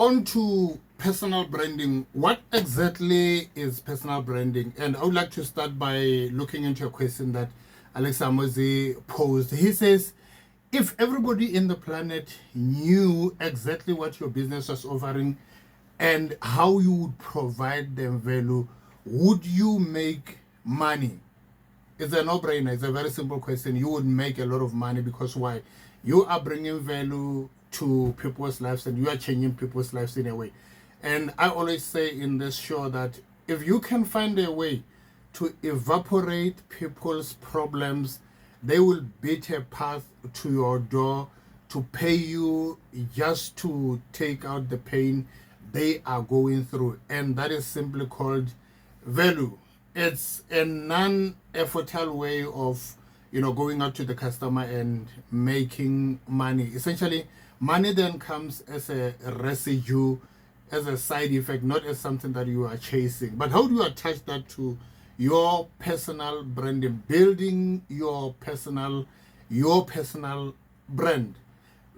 On to personal branding. What exactly is personal branding? And I would like to start by looking into a question that Alexa Mozi posed. He says, if everybody in the planet knew exactly what your business was offering and how you would provide them value, would you make money? It's a no-brainer. It's a very simple question. You would make a lot of money because why? You are bringing value to people's lives and you are changing people's lives in a way. And I always say in this show that if you can find a way to evaporate people's problems, they will beat a path to your door to pay you just to take out the pain they are going through. And that is simply called value. It's a non-effortal way of going out to the customer and making money. Essentially, money then comes as a residue, as a side effect, not as something that you are chasing. But how do you attach that to your personal branding, building your personal brand?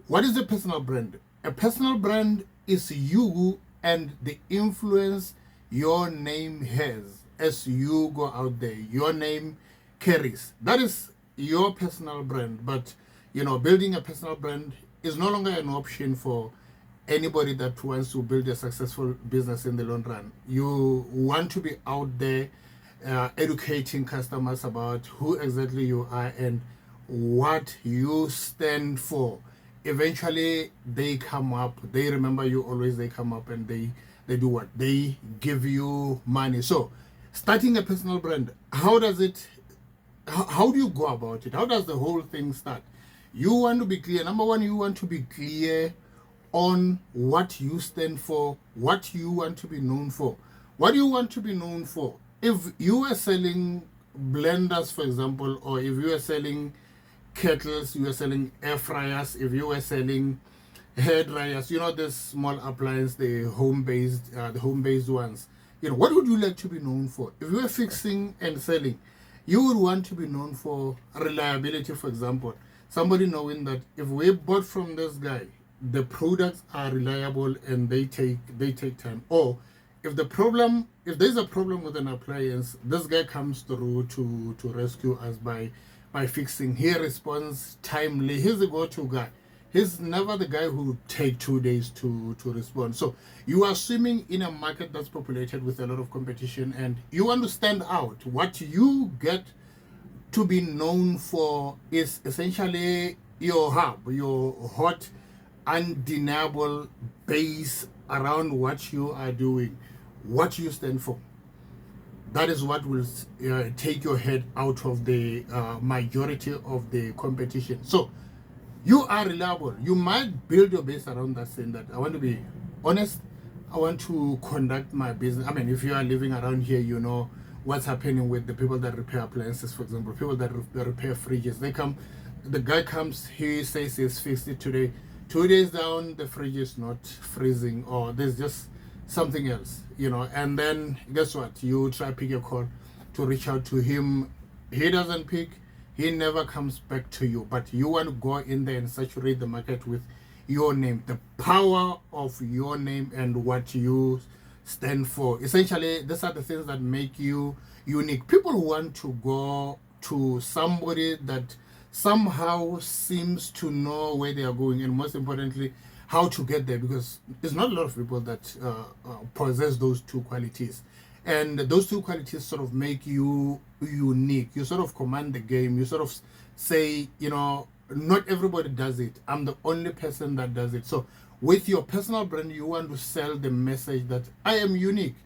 What is a personal brand? A personal brand is you and the influence your name has as you go out there. Your name carries. That is your personal brand. But building a personal brand is no longer an option for anybody that wants to build a successful business in the long run. You want to be out there educating customers about who exactly you are and what you stand for. Eventually they come up, they remember you always, they come up and they do what? They give you money. So starting a personal brand, how do you go about it? How does the whole thing start? You want to be clear. Number one, you want to be clear on what you stand for, what you want to be known for. What do you want to be known for? If you are selling blenders, for example, or if you are selling kettles, you are selling air fryers, if you are selling hair dryers, this small appliance, the home-based ones, what would you like to be known for? If you are fixing and selling, you would want to be known for reliability, for example. Somebody knowing that if we bought from this guy, the products are reliable and they take time. Or if there's a problem with an appliance, this guy comes through to rescue us by fixing. He responds timely. He's the go-to guy. He's never the guy who would take 2 days to respond. So you are swimming in a market that's populated with a lot of competition and you want to stand out. What you get to be known for is essentially your hub, your hot, undeniable base around what you are doing, what you stand for. That is what will take your head out of the majority of the competition. So you are reliable. You might build your base around that, saying that I want to be honest, I want to conduct my business. I mean, if you are living around here, you know what's happening with the people that repair appliances, for example, people that repair fridges. The guy comes, he says he's fixed it today. 2 days down, the fridge is not freezing, or there's just something else, and then guess what? You try pick a call to reach out to him. He doesn't pick. He never comes back to you. But you want to go in there and saturate the market with your name, the power of your name and what you stand for. Essentially, these are the things that make you unique. People want to go to somebody that somehow seems to know where they are going, and most importantly, how to get there, because there's not a lot of people that possess those two qualities. And those two qualities sort of make you unique. You sort of command the game. You sort of say, not everybody does it. I'm the only person that does it. So with your personal brand, you want to sell the message that I am unique.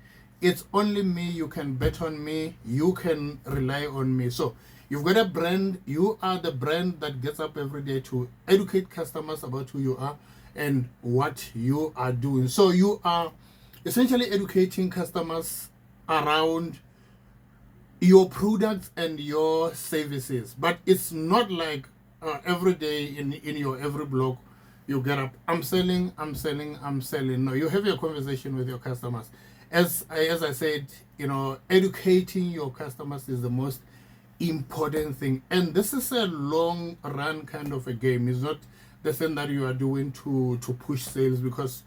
It's only me. You can bet on me. You can rely on me. So you've got a brand. You are the brand that gets up every day to educate customers about who you are and what you are doing. So you are essentially educating customers around your products and your services. But it's not like every day in your every blog you get up, I'm selling. No, you have your conversation with your customers. As I said, educating your customers is the most important thing. And this is a long run kind of a game. It's not the thing that you are doing to push sales, because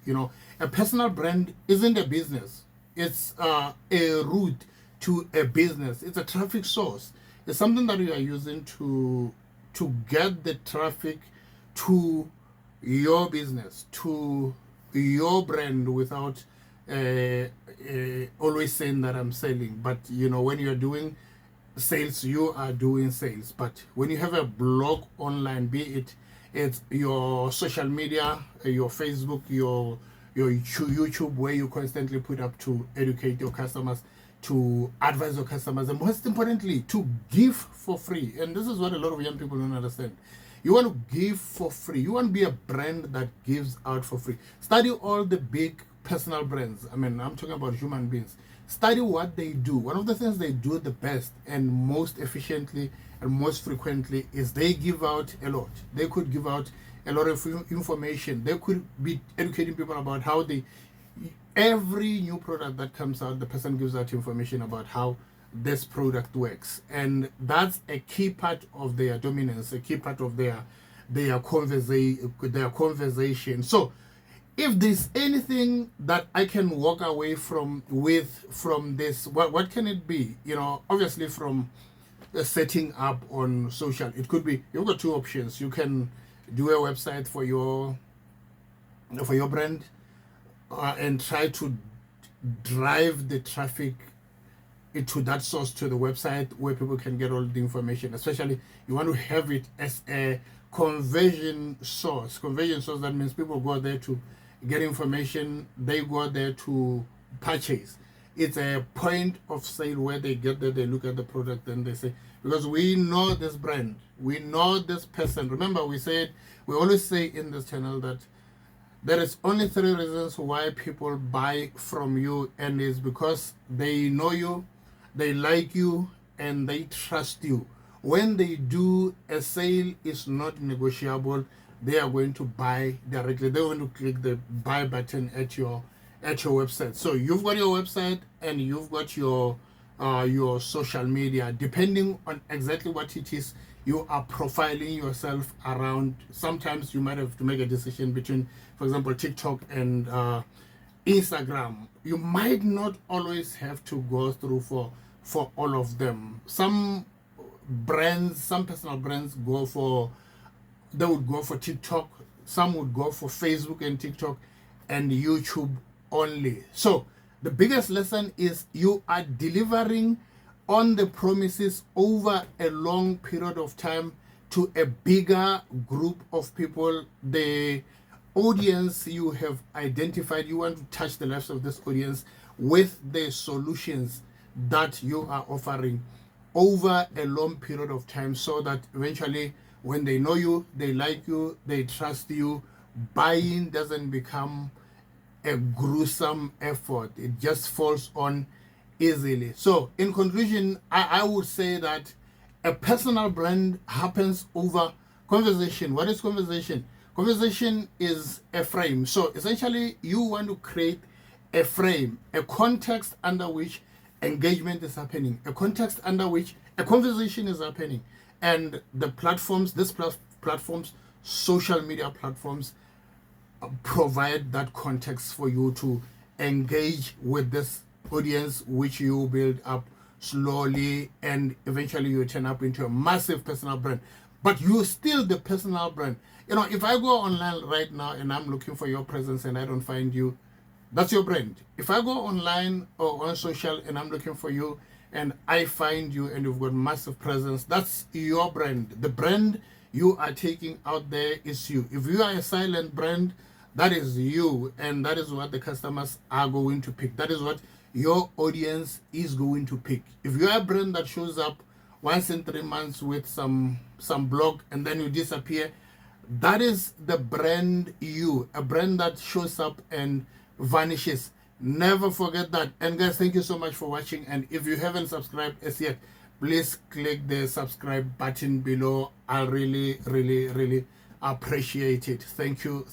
a personal brand isn't a business. It's a route to a business. It's a traffic source. It's something that you are using to get the traffic to your business, to your brand, without always saying that I'm selling. But when you're doing sales, you are doing sales. But when you have a blog online, be it's your social media, your Facebook, your YouTube, where you constantly put up to educate your customers, to advise your customers, and most importantly, to give for free. And this is what a lot of young people don't understand. You want to give for free. You want to be a brand that gives out for free. Study all the big personal brands. I mean, I'm talking about human beings. Study what they do. One of the things they do the best and most efficiently and most frequently is they give out a lot. They could give out a lot of information. They could be educating people about how every new product that comes out, the person gives out information about how this product works. And that's a key part of their dominance, a key part of their conversation. So if there's anything that I can walk away from this, what can it be? Obviously from setting up on social, it could be, you've got two options. You can do a website for your brand, and try to drive the traffic to that source, to the website where people can get all the information. Especially you want to have it as a conversion source. That means people go there to get information, they go there to purchase. It's a point of sale where they get there, they look at the product, and they say, because we know this brand, we know this person. Remember, we always say in this channel that there is only 3 reasons why people buy from you, and it's because they know you, they like you, and they trust you. When they do, a sale is not negotiable. They are going to buy directly. They're going to click the buy button at your website. So you've got your website and you've got your social media. Depending on exactly what it is you are profiling yourself around, sometimes you might have to make a decision between, for example, TikTok and Instagram. You might not always have to go through for all of them. Some personal brands they would go for TikTok. Some would go for Facebook and TikTok and YouTube only. So the biggest lesson is you are delivering on the promises over a long period of time to a bigger group of people. The audience you have identified, you want to touch the lives of this audience with the solutions that you are offering over a long period of time, so that eventually when they know you, they like you, they trust you, buying doesn't become a gruesome effort. It just falls on easily. So in conclusion, I would say that a personal brand happens over conversation. What is conversation? Conversation is a frame. So essentially you want to create a frame, a context under which engagement is happening, a context under which a conversation is happening. And the platforms, social media platforms, provide that context for you to engage with this audience, which you build up slowly, and eventually you turn up into a massive personal brand. But you're still the personal brand. If I go online right now and I'm looking for your presence and I don't find you, that's your brand. If I go online or on social and I'm looking for you and I find you and you've got massive presence, that's your brand. The brand you are taking out there is you. If you are a silent brand, that is you, and that is what the customers are going to pick. That is what your audience is going to pick. If you are a brand that shows up once in 3 months with some blog and then you disappear, that is the brand you. A brand that shows up and vanishes. Never forget that. And guys, thank you so much for watching. And if you haven't subscribed as yet, please click the subscribe button below. I really, really, really appreciate it. Thank you.